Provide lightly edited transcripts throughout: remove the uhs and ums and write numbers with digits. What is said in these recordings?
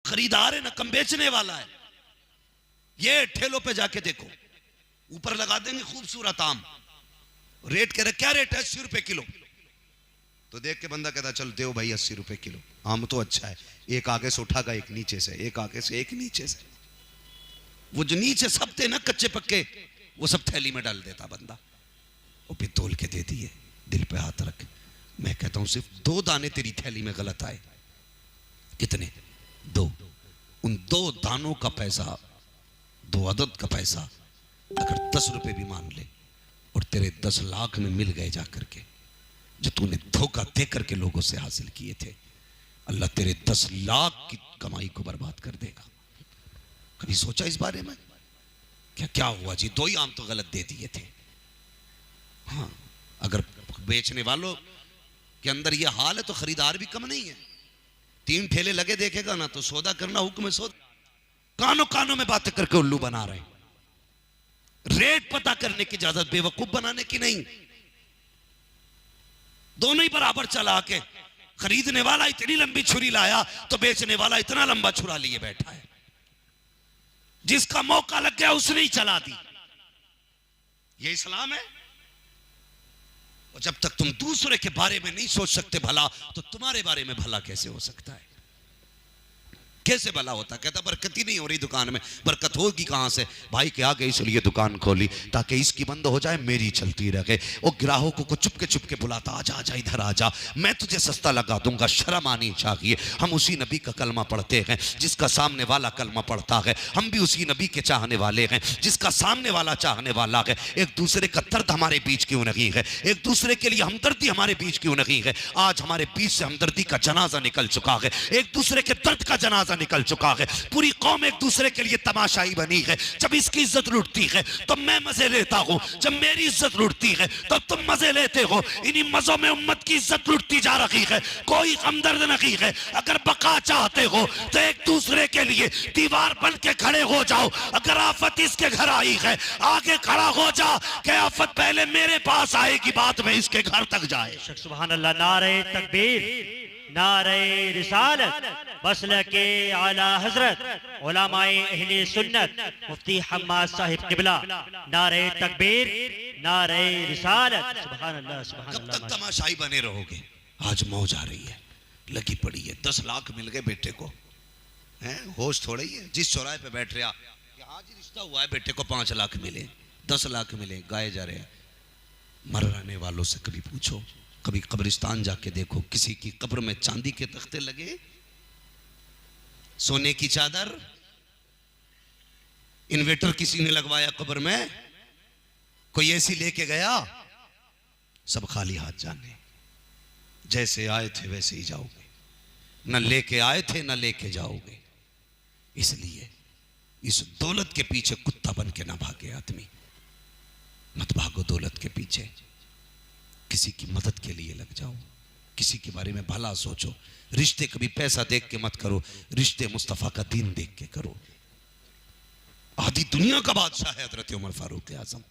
खरीदार है ना कम बेचने वाला है। ये ठेलों पे जाके देखो, ऊपर लगा देंगे खूबसूरत आम, रेट कह रहे क्या रेट है, 80 रुपए किलो। तो देख के बंदा कहता चल दो भाई 80 रुपए किलो, आम तो अच्छा है। एक आगे से उठागा, एक नीचे से, एक आगे से एक नीचे से। वो जो नीचे सब थे ना कच्चे पक्के, वो सब थैली में डाल देता बंदा, वो भी तोल के दे दिए। दिल पे हाथ रख, मैं कहता हूं सिर्फ 2 दाने तेरी थैली में गलत आए। कितने? 2। उन 2 दानों का पैसा, 2 अदद का पैसा अगर 10 रुपए भी मान ले और तेरे 10 लाख में मिल गए जाकर के, जो तूने धोखा दे करके लोगों से हासिल किए थे, अल्लाह तेरे 10 लाख की कमाई को बर्बाद कर देगा। कभी सोचा इस बारे में? क्या हुआ जी, 2 ही आम तो गलत दे दिए थे। हाँ, अगर बेचने वालों के अंदर यह हाल है तो खरीदार भी कम नहीं है। 3 ठेले लगे देखेगा ना तो सौदा करना हुक्म है सौदा। कानों कानों में बातें करके उल्लू बना रहे हैं। रेट पता करने की इजाजत बेवकूफ बनाने की नहीं। दोनों ही बराबर चला के, खरीदने वाला इतनी लंबी छुरी लाया तो बेचने वाला इतना लंबा छुरा लिए बैठा है। जिसका मौका लग गया उसने ही चला दी। ये इस्लाम है। और जब तक तुम दूसरे के बारे में नहीं सोच सकते भला, तो तुम्हारे बारे में भला कैसे हो सकता है? कैसे भला होता? कहता बरकत ही नहीं हो रही दुकान में। बरकत होगी कहां से? भाई के आगे इसलिए दुकान खोली ताकि इसकी बंद हो जाए, मेरी चलती रहे। वो ग्राहकों को चुपके चुपके बुलाता, आजा आजा इधर आजा, मैं तुझे सस्ता लगा दूंगा, शर्म आनी चाहिए। हम उसी नबी का कलमा पढ़ते हैं जिसका सामने वाला कलमा पढ़ता है। हम भी उसी नबी के चाहने वाले हैं जिसका सामने वाला चाहने वाला है। एक दूसरे का दर्द हमारे बीच क्यों नहीं है? एक दूसरे के लिए हमदर्दी हमारे बीच क्यों नहीं है? आज हमारे बीच से हमदर्दी का जनाजा निकल चुका है, एक दूसरे के दर्द का जनाजा निकल चुका है। पूरी कौम एक दूसरे के लिए तमाशाई बनी है। जब इसकी इज्जत लुटती है तो मैं मजे लेता हूं, जब मेरी इज्जत लुटती है तो तुम मजे लेते हो। इन्हीं मजों में उम्मत की इज्जत लुटती जा रही है। कोई हमदर्द नहीं है। अगर बका चाहते हो तो एक दूसरे के लिए दीवार बन के खड़े हो जाओ। अगर आफत इसके घर आई है, आगे खड़ा हो जा कि आफत पहले मेरे पास आएगी, बाद में इसके घर तक जाए। सुभान अल्लाह। नारे तकबीर, नारे रिसालत, मसलके आला हजरत उलमाए अहले सुन्नत मुफ्ती हम्माद साहिब किबला। नारे तकबीर, नारे रिसालत। सुभान अल्लाह, सुभान कब अल्लाह। तक तमाशाई बने रहोगे? आज मौज आ रही है, लगी पड़ी है। 10 लाख मिल गए बेटे को, हैं? होश थोड़ा ही है। जिस चौराहे पे बैठ रहा कि आज रिश्ता हुआ है, बेटे को 5 लाख मिले, 10 लाख मिले, गाए जा रहे हैं। मर रहने वालों से कभी पूछो, कभी कब्रिस्तान जाके देखो, किसी की कब्र में चांदी के तख्ते लगे, सोने की चादर, इन्वेटर किसी ने लगवाया कब्र में, कोई ऐसी लेके गया? सब खाली हाथ जाने। जैसे आए थे वैसे ही जाओगे, न लेके आए थे न लेके जाओगे। इसलिए इस दौलत के पीछे कुत्ता बन के ना भागे आदमी। मत भागो दौलत के पीछे, किसी की मदद के लिए लग जाओ, किसी के बारे में भला सोचो। रिश्ते कभी पैसा देख के मत करो, रिश्ते मुस्तफा का दीन देख के करो। आधी दुनिया का बादशाह है हजरत उमर फारूक आजम।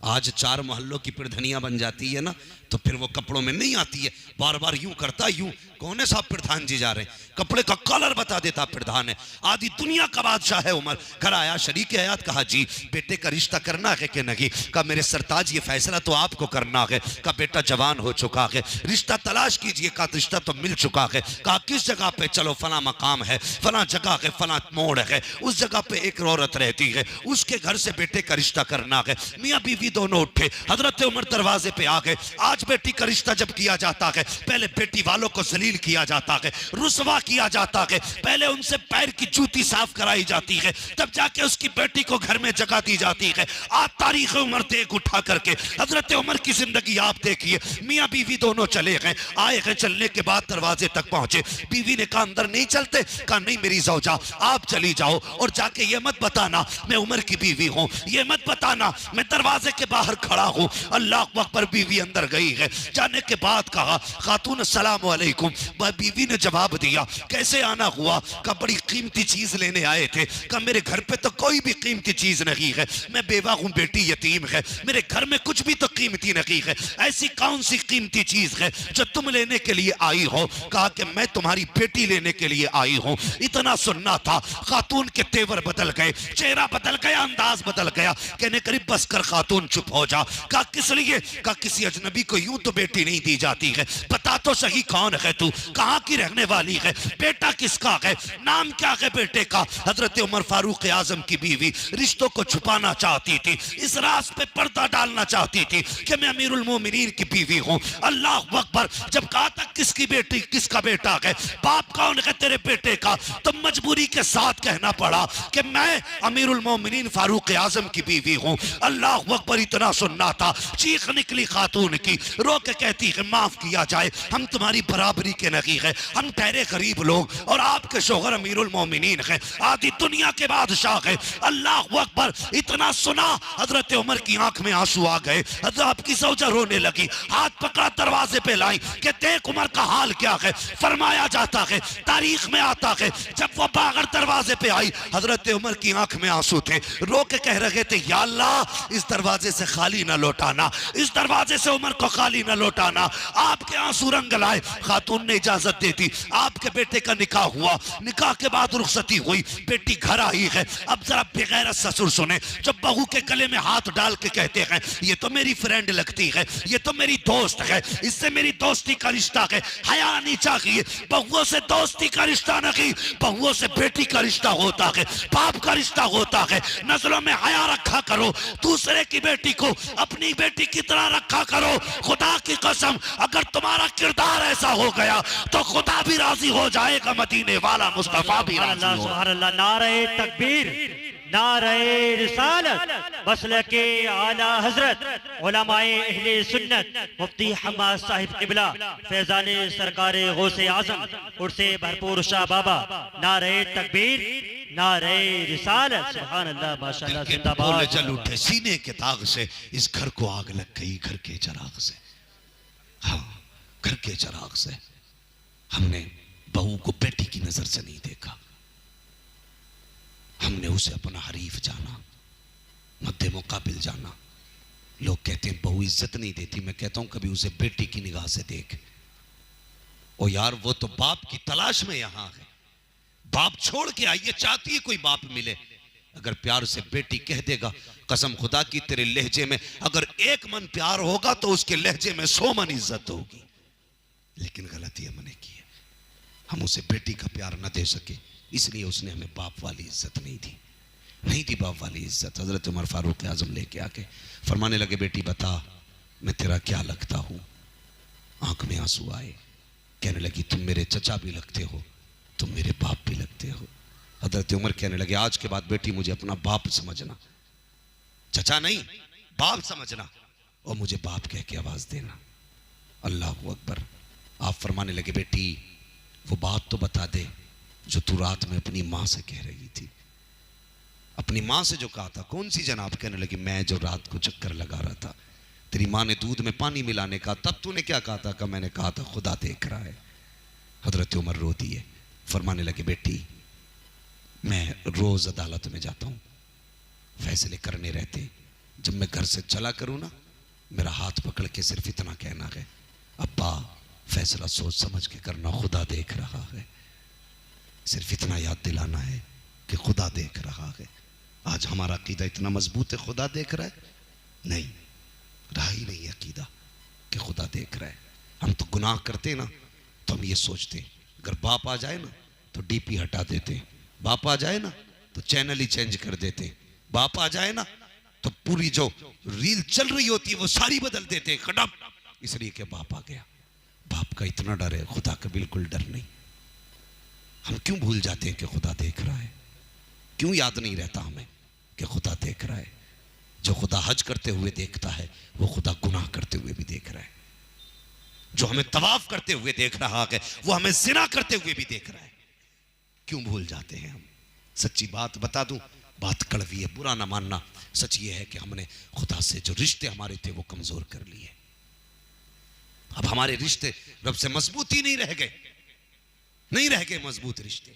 आज 4 मोहल्लों की प्रधानियां बन जाती है ना, तो फिर वो कपड़ों में नहीं आती है, बार बार यूं करता, यूं। कौन है साहब प्रधान जी जा रहे हैं, कपड़े का कलर बता देता प्रधान है। आधी दुनिया का बादशाह है उमर। घर आया शरीक हयात, कहा जी बेटे का रिश्ता करना है कि नहीं? कहा मेरे सरताज ये फैसला तो आपको करना है। कहा बेटा जवान हो चुका है, रिश्ता तलाश कीजिए। कहा रिश्ता तो मिल चुका है। कहा किस जगह पे? चलो फला मकाम है, फला जगह है, फला मोड़ है, उस जगह पे एक औरत रहती है, उसके घर से बेटे का रिश्ता करना है। मियाँ बीवी दोनों उठे, हजरत उमर दरवाजे पे आ गए। आज बेटी का रिश्ता जब किया जाता है, पहले बेटी वालों को जलील किया जाता है, रुसवा किया जाता है, पहले उनसे पैर की जूती साफ कराई जाती है, तब जाके उसकी बेटी को घर में जगह दी जाती है। आज तारीख उमर देख उठा करके हजरत उमर की जिंदगी आप देखिए। मियाँ बीवी दोनों चले गए, आए हैं, चलने के बाद दरवाजे तक पहुंचे। बीवी ने कहा अंदर नहीं चलते? कहा नहीं मेरी ज़ौजा, आप चली जाओ और जाके ये मत बताना मैं उमर की बीवी हूं, ये मत बताना मैं दरवाजे के बाहर खड़ा हूं, अल्लाह अकबर, बीवी अंदर गई है। जाने के बाद कहा, खातून अस्सलाम वालेकुम। बीवी ने जवाब दिया, कैसे आना हुआ? का बड़ी कीमती चीज लेने आए थे। का मेरे घर पे तो कोई भी कीमती चीज नहीं है, मैं बेवा हूं, बेटी यतीम है, मेरे घर में कुछ भी तो कीमती नहीं है। ऐसी कौन सी कीमती चीज है जो तुम लेने के लिए आई हो? कहा कि मैं तुम्हारी बेटी लेने के लिए आई हूं। इतना सुनना था, खातून के तेवर बदल गए, चेहरा बदल गया, अंदाज बदल गया। कहने करीब बस कर खातून, चुप हो जा। कहा किस लिए? कहा किसी अजनबी को यूं तो बेटी नहीं दी जाती है, बता तो सही कौन है तू, कहां की रहने वाली है, बेटा किसका है, नाम क्या है बेटे का? हजरत उमर फारूक आजम की बीवी रिश्तों को छुपाना चाहती थी, इस राज पे पर्दा डालना चाहती थी कि मैं अमीरुल मोमिनीन की बीवी हूं। अल्लाह अकबर। जब कहा था किसकी बेटी, किसका बेटा है, बाप कौन है तेरे बेटे का, तो मजबूरी के साथ कहना पड़ा कि मैं अमीरुल मोमिनीन फारूक आजम की बीवी हूं। अल्लाह अकबर। इतना सुनना था, चीख निकली खातून की, रो के कहती है माफ किया जाए, हम तुम्हारी बराबरी के नहीं है, हम ठहरे गरीब लोग और आपके शोहर अमीरुल मोमिनीन है, आधी दुनिया के बादशाह है। अल्लाह अकबर। इतना सुना, हजरत उमर की आंख में आंसू आ गए। हजरत आपकी सौजा रोने लगी, हाथ पकड़ा दरवाजे पे लाई कि देख उमर का हाल क्या है। फरमाया जाता है, तारीख में आता है, जब वो बागर दरवाजे पे आई, हजरत उमर की आंख में आंसू थे, रो के कह रहे थे, या अल्लाह इस दरवाजे से खाली ना लौटाना, इस दरवाजे से उमर को खाली ना लौटाना। आपके आंसू रंग लाए। खातून ने इजाजत दे दी, आपके बेटे का निकाह हुआ, निकाह के बाद रुखसती हुई, बेटी घर आई है। अब जरा बेगैरत ससुर सुने, जब बहू के गले में हाथ डाल के कहते हैं, ये तो मेरी फ्रेंड लगती है, ये तो मेरी दोस्त है, इससे मेरी दोस्ती का रिश्ता है, हया नहीं चाहिए। बहुओं से दोस्ती का रिश्ता नहीं, बहुओं से बेटी का रिश्ता होता है, बाप का रिश्ता होता है। नजरों में हया रखा करो, दूसरे की बेटी को अपनी बेटी की तरह रखा करो। खुदा की कसम, अगर तुम्हारा किरदार ऐसा हो गया तो खुदा भी राजी हो जाएगा, मदीने वाला मुस्तफा भी राजी हो। सुभान अल्लाह। नारे तकबीर, नारे रिसालत, मसलके आला हजरत उलमाए अहले सुन्नत मुफ्ती हम्माद साहिब किबला फैजाने सरकारे गौसे आजम उर्से भरपूर शाह बाबा। नारे तकबीर, नारे रिसालत। सुभान अल्लाह, माशाअल्लाह, जिंदाबाद। चल उठे, सीने के दाग से इस घर को आग लग गई, घर के चिराग से। हाँ, घर के चिराग से। हमने बहू को बेटी की नजर से नहीं देखा, हमने उसे अपना हरीफ जाना, मद्दे मुकाबिल जाना। लोग कहते हैं बहू इज्जत नहीं देती, मैं कहता हूं कभी उसे बेटी की निगाह से देख। ओ यार, वो तो बाप की तलाश में यहां है, बाप छोड़ के आई है, चाहती है कोई बाप मिले। अगर प्यार से बेटी कह देगा, कसम खुदा की तेरे लहजे में अगर एक मन प्यार होगा तो उसके लहजे में 100 मन इज्जत होगी। लेकिन गलती हमने की है, हम उसे बेटी का प्यार न दे सके, इसलिए उसने हमें बाप वाली इज्जत नहीं दी, नहीं दी बाप वाली इज्जत। हजरत उमर फारूक आजम लेके आके फरमाने लगे, बेटी बता मैं तेरा क्या लगता हूं? आंख में आंसू आए, कहने लगी तुम मेरे चचा भी लगते हो, तुम मेरे बाप भी लगते हो। हजरत उमर कहने लगे, आज के बाद बेटी मुझे अपना बाप समझना, चचा नहीं बाप समझना, और मुझे बाप कह के आवाज देना। अल्लाह अकबर। आप फरमाने लगे, बेटी वो बात तो बता दे जो तू रात में अपनी मां से कह रही थी। अपनी मां से जो कहा था, कौन सी जनाब? कहने लगी, मैं जो रात को चक्कर लगा रहा था, तेरी मां ने दूध में पानी मिलाने का, तब तूने क्या कहा था? मैंने कहा था खुदा देख रहा है। हजरत उमर रो दिए, फरमाने लगे, बेटी मैं रोज अदालत में जाता हूं, फैसले करने रहते, जब मैं घर से चला करूं ना, मेरा हाथ पकड़ के सिर्फ इतना कहना है, अब्बा फैसला सोच समझ के करना, खुदा देख रहा है। सिर्फ इतना याद दिलाना है कि खुदा देख रहा है। आज हमारा अकीदा इतना मजबूत है, खुदा देख रहा है? नहीं, रहा ही नहीं अकीदा कि खुदा देख रहा है। हम तो गुनाह करते ना तो हम ये सोचते, अगर बाप आ जाए ना तो डीपी हटा देते, बाप आ जाए ना तो चैनल ही चेंज कर देते, बाप आ जाए ना तो पूरी जो रील चल रही होती है वो सारी बदल देते, खटप, इसलिए कि बाप आ गया। बाप का इतना डर है, खुदा का बिल्कुल डर नहीं। हम क्यों भूल जाते हैं कि खुदा देख रहा है? क्यों याद नहीं रहता हमें कि खुदा देख रहा है? जो खुदा हज करते हुए देखता है, वो खुदा गुनाह करते हुए भी देख रहा है। जो हमें तवाफ करते हुए देख रहा है, वो हमें जिना करते हुए भी देख रहा है। क्यों भूल जाते हैं हम? सच्ची बात बता दूं, बात कड़वी है, बुरा ना मानना। सच ये है कि हमने खुदा से जो रिश्ते हमारे थे वो कमजोर कर लिए। अब हमारे रिश्ते रब से मजबूत ही नहीं रह गए, नहीं रह गए मजबूत रिश्ते।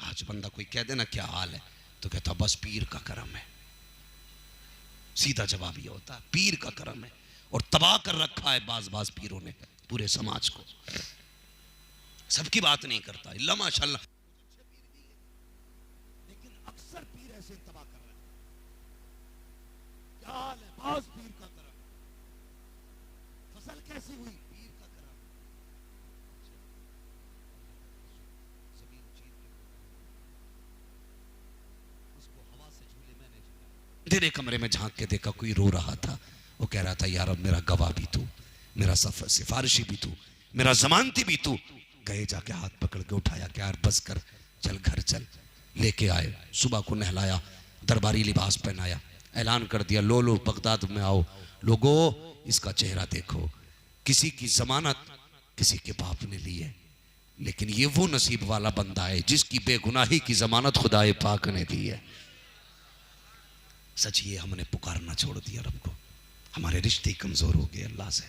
आज बंदा कोई कह देना क्या हाल है तो कहता बस पीर का करम है। सीधा जवाब ये होता है पीर का करम है। और तबाह कर रखा है बाज बाज पीरों ने पूरे समाज को। सबकी बात नहीं करता इल्ला माशाल्लाह, लेकिन अक्सर पीर ऐसे तबाह कर रहे हैं। क्या हाल है? बाज पीर का करम। फसल कैसी हुई? पीर का करम। जमीन चीर के उसको हवा से झूले मैंने झूला। तेरे कमरे में झांक के देखा कोई रो रहा था। वो कह रहा था यार अब मेरा गवाह भी तू, मेरा सिफारिशी भी तू, मेरा जमानती भी तू। गए जाके हाथ पकड़ के उठाया कि यार बस कर, चल घर चल। लेके आए, सुबह को नहलाया, दरबारी लिबास पहनाया, ऐलान कर दिया लो लो बगदाद में आओ लोगो, इसका चेहरा देखो। किसी की जमानत किसी के बाप ने ली है, लेकिन ये वो नसीब वाला बंदा है जिसकी बेगुनाही की जमानत खुदाए पाक ने दी है। सच ये हमने पुकारना छोड़ दिया रब को, हमारे रिश्ते कमजोर हो गए अल्लाह से।